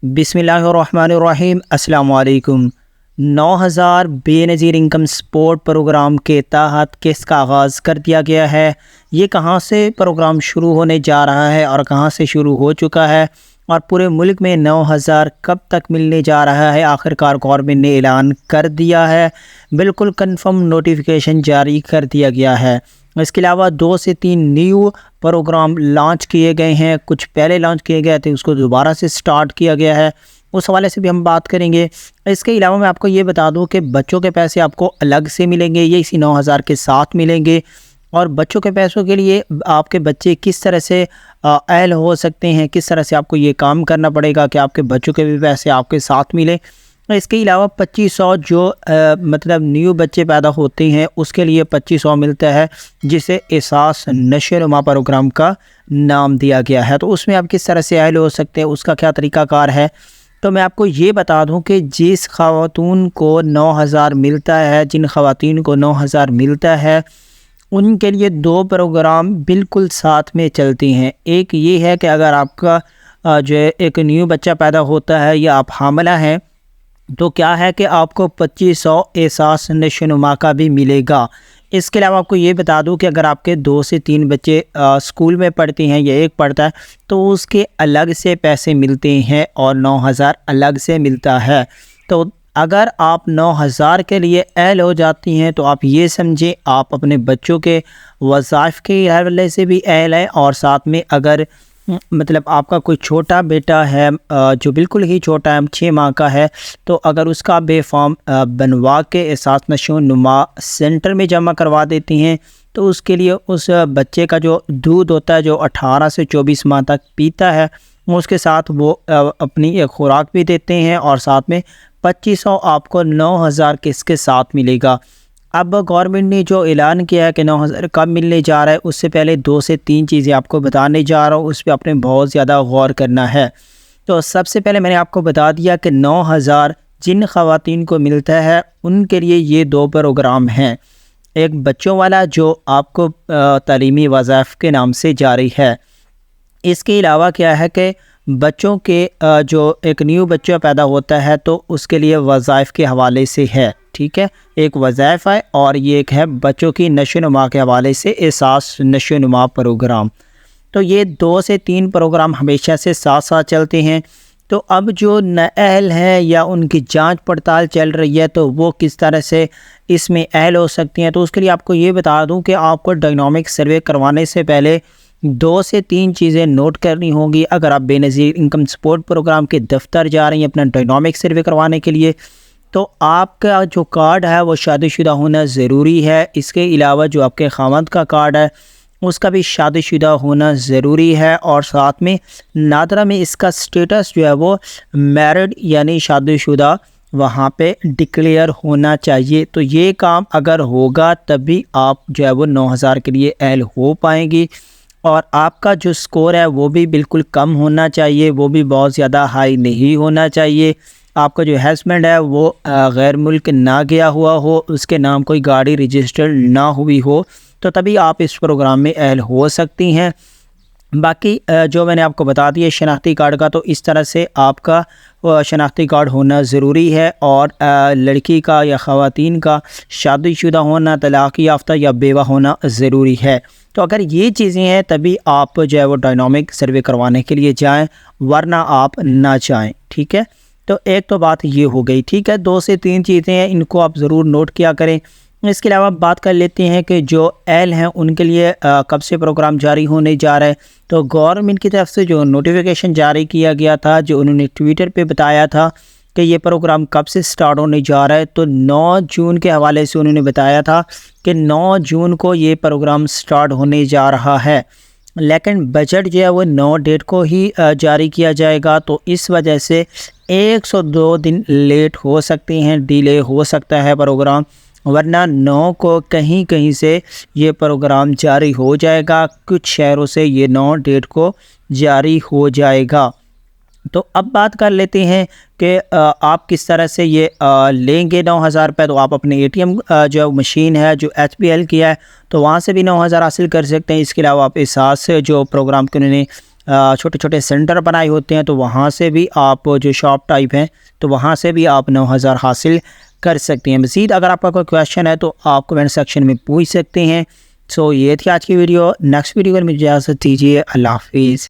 بسم اللہ الرحمن الرحیم۔ السلام علیکم۔ 9000 بے نظیر انکم سپورٹ پروگرام کے تحت کس کا آغاز کر دیا گیا ہے؟ یہ کہاں سے پروگرام شروع ہونے جا رہا ہے اور کہاں سے شروع ہو چکا ہے، اور پورے ملک میں 9000 کب تک ملنے جا رہا ہے؟ آخرکار گورنمنٹ نے اعلان کر دیا ہے، بالکل کنفرم نوٹیفیکیشن جاری کر دیا گیا ہے۔ اس کے علاوہ 2 سے 3 نیو پروگرام لانچ کیے گئے ہیں، کچھ پہلے لانچ کیے گئے تھے، اس کو دوبارہ سے سٹارٹ کیا گیا ہے، اس حوالے سے بھی ہم بات کریں گے۔ اس کے علاوہ میں آپ کو یہ بتا دوں کہ بچوں کے پیسے آپ کو الگ سے ملیں گے، یہ اسی 9000 کے ساتھ ملیں گے، اور بچوں کے پیسوں کے لیے آپ کے بچے کس طرح سے اہل ہو سکتے ہیں، کس طرح سے آپ کو یہ کام کرنا پڑے گا کہ آپ کے بچوں کے بھی پیسے آپ کے ساتھ ملیں۔ اس کے علاوہ 2500 جو نیو بچے پیدا ہوتے ہیں اس کے لیے 2500 ملتا ہے، جسے احساس نشو نما پروگرام کا نام دیا گیا ہے۔ تو اس میں آپ کس طرح سے اہل ہو سکتے ہیں، اس کا کیا طریقہ کار ہے؟ تو میں آپ کو یہ بتا دوں کہ جس خواتون کو 9000 ملتا ہے، جن خواتین کو 9000 ملتا ہے، ان کے لیے 2 پروگرام بالکل ساتھ میں چلتے ہیں۔ ایک یہ ہے کہ اگر آپ کا جو ایک نیو بچہ پیدا ہوتا ہے یا آپ حاملہ ہیں، تو کیا ہے کہ آپ کو 2500 احساس نشو نما کا بھی ملے گا۔ اس کے علاوہ آپ کو یہ بتا دوں کہ اگر آپ کے 2 سے 3 بچے اسکول میں پڑھتے ہیں یا ایک پڑھتا ہے، تو اس کے الگ سے پیسے ملتے ہیں اور 9000 الگ سے ملتا ہے۔ تو اگر آپ 9000 کے لیے اہل ہو جاتی ہیں تو آپ یہ سمجھیں آپ اپنے بچوں کے وظائف کے حوالے سے بھی اہل ہیں، اور ساتھ میں اگر آپ کا کوئی چھوٹا بیٹا ہے جو بالکل ہی چھوٹا ہے، 6 ماہ کا ہے، تو اگر اس کا بے فارم بنوا کے احساس نشو نما سینٹر میں جمع کروا دیتی ہیں، تو اس کے لیے اس بچے کا جو دودھ ہوتا ہے جو 18 سے 24 ماہ تک پیتا ہے، اس کے ساتھ وہ اپنی ایک خوراک بھی دیتے ہیں، اور ساتھ میں 2500 آپ کو 9000 کس کے ساتھ ملے گا۔ اب گورنمنٹ نے جو اعلان کیا ہے کہ 9000 کب ملنے جا رہا ہے، اس سے پہلے 2 سے 3 چیزیں آپ کو بتانے جا رہا ہوں، اس پہ آپ نے بہت زیادہ غور کرنا ہے۔ تو سب سے پہلے میں نے آپ کو بتا دیا کہ 9000 جن خواتین کو ملتا ہے ان کے لیے یہ 2 پروگرام ہیں۔ ایک بچوں والا جو آپ کو تعلیمی وظائف کے نام سے جاری ہے۔ اس کے علاوہ کیا ہے کہ بچوں کے جو ایک نیو بچہ پیدا ہوتا ہے تو اس کے لیے وظائف کے حوالے سے ہے، ٹھیک ہے، ایک وظائف ہے، اور یہ ایک ہے بچوں کی نشو نما کے حوالے سے احساس نشو نما پروگرام۔ تو یہ 2 سے 3 پروگرام ہمیشہ سے ساتھ ساتھ چلتے ہیں۔ تو اب جو نااہل ہیں یا ان کی جانچ پڑتال چل رہی ہے، تو وہ کس طرح سے اس میں اہل ہو سکتی ہیں، تو اس کے لیے آپ کو یہ بتا دوں کہ آپ کو ڈائنامک سروے کروانے سے پہلے 2 سے 3 چیزیں نوٹ کرنی ہوں گی۔ اگر آپ بے نظیر انکم سپورٹ پروگرام کے دفتر جا رہی ہیں اپنا ڈائنامک سروے کروانے کے لیے، تو آپ کا جو کارڈ ہے وہ شادی شدہ ہونا ضروری ہے۔ اس کے علاوہ جو آپ کے خاوند کا کارڈ ہے اس کا بھی شادی شدہ ہونا ضروری ہے، اور ساتھ میں نادرا میں اس کا سٹیٹس جو ہے وہ میرڈ یعنی شادی شدہ وہاں پہ ڈکلیئر ہونا چاہیے۔ تو یہ کام اگر ہوگا تبھی آپ جو ہے وہ 9000 کے لیے اہل ہو پائیں گی، اور آپ کا جو سکور ہے وہ بھی بالکل کم ہونا چاہیے، وہ بھی بہت زیادہ ہائی نہیں ہونا چاہیے۔ آپ کا جو ہسبینڈ ہے وہ غیر ملک نہ گیا ہوا ہو، اس کے نام کوئی گاڑی رجسٹرڈ نہ ہوئی ہو، تو تبھی آپ اس پروگرام میں اہل ہو سکتی ہیں۔ باقی جو میں نے آپ کو بتا دیا شناختی کارڈ کا، تو اس طرح سے آپ کا شناختی کارڈ ہونا ضروری ہے، اور لڑکی کا یا خواتین کا شادی شدہ ہونا، طلاق یافتہ یا بیوہ ہونا ضروری ہے۔ تو اگر یہ چیزیں ہیں تبھی آپ جو ہے وہ ڈائنامک سروے کروانے کے لیے جائیں، ورنہ آپ نہ جائیں، ٹھیک ہے۔ تو ایک تو بات یہ ہو گئی، ٹھیک ہے۔ 2 سے 3 چیزیں ہیں، ان کو آپ ضرور نوٹ کیا کریں۔ اس کے علاوہ بات کر لیتے ہیں کہ جو اہل ہیں ان کے لیے کب سے پروگرام جاری ہونے جا رہا ہے۔ تو گورنمنٹ کی طرف سے جو نوٹیفیکیشن جاری کیا گیا تھا، جو انہوں نے ٹویٹر پہ بتایا تھا کہ یہ پروگرام کب سے سٹارٹ ہونے جا رہا ہے، تو 9 جون کے حوالے سے انہوں نے بتایا تھا کہ 9 جون کو یہ پروگرام سٹارٹ ہونے جا رہا ہے، لیکن بجٹ جو ہے وہ 9 ڈیٹ کو ہی جاری کیا جائے گا، تو اس وجہ سے 102 دن لیٹ ہو سکتے ہیں، ڈیلے ہو سکتا ہے پروگرام، ورنہ 9 کو کہیں سے یہ پروگرام جاری ہو جائے گا، کچھ شہروں سے یہ 9 ڈیٹ کو جاری ہو جائے گا۔ تو اب بات کر لیتے ہیں کہ آپ کس طرح سے یہ لیں گے 9000 روپے۔ تو آپ اپنے اے ٹی ایم جو مشین ہے جو ایچ پی ایل کی ہے، تو وہاں سے بھی 9000 حاصل کر سکتے ہیں۔ اس کے علاوہ آپ احساس جو پروگرام کے انہوں نے چھوٹے چھوٹے سینٹر بنائے ہوتے ہیں، تو وہاں سے بھی آپ جو شاپ ٹائپ ہیں تو وہاں سے بھی آپ 9000 حاصل کر سکتے ہیں۔ مزید اگر آپ کا کوئی کویشچن ہے تو آپ کمنٹ سیکشن میں پوچھ سکتے ہیں۔ سو یہ تھی آج کی ویڈیو، نیکسٹ ویڈیو میں مجھے اجازت دیجیے، اللہ حافظ۔